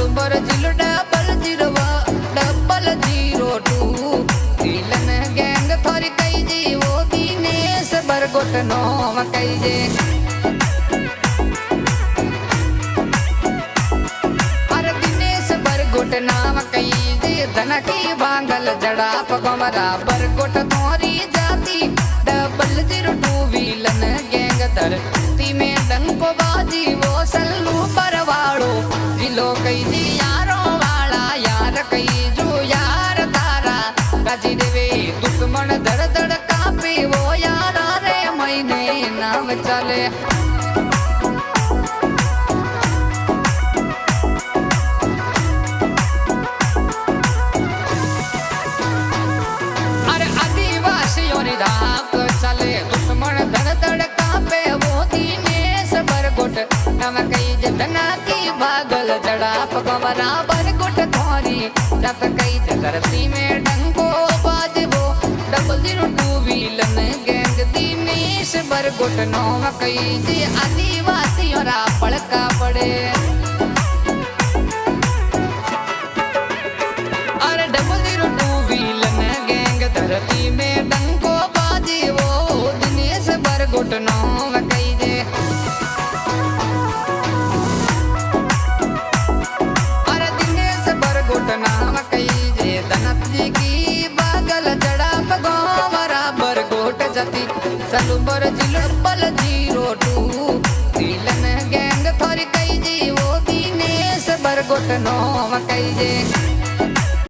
सलूबर जिलो डबल 0 2 विलन गैंग थोड़ी कई जी वो दिनेश बरगोट नो कई जे अरे दिनेश बरगोट नाम कई जे धन की बांगल जड़ा पगमरा बरगोट थोड़ी जाती डबल 0 2 विलन गैंग धरती में डंको बाजी वो सल्लू परवाड़ो जिलो कई जी यारो वाला यार कई जो यार तारा गाजी देवे दुश्मन धड़ धड़ कापे वो यार रे महीने नाम चले अरे आदिवासियों ने धाक चले दुश्मन धड़ धड़ कापे वो दिनेश बरगोट नाम कई जतना की बागल जड़ा पगमरा बरगोट थोरी जत कई धरती में डंको बाजबो डबल 0 2 विलन गैंग दिनेश बरगोट नो कई जी आदिवासियों रा पड़का पड़े अरे डबल 0 2 विलन गैंग धरती में डंको बाजबो दिनेश बरगोट नो कई जे नाम कई जे धनत जी की बागल जड़ा पगोमरा बरगोट जती सलूबर जिलो डबल 0 2 विलन गैंग थोड़ी कई जी वो दिनेश बरगोट नो कई जे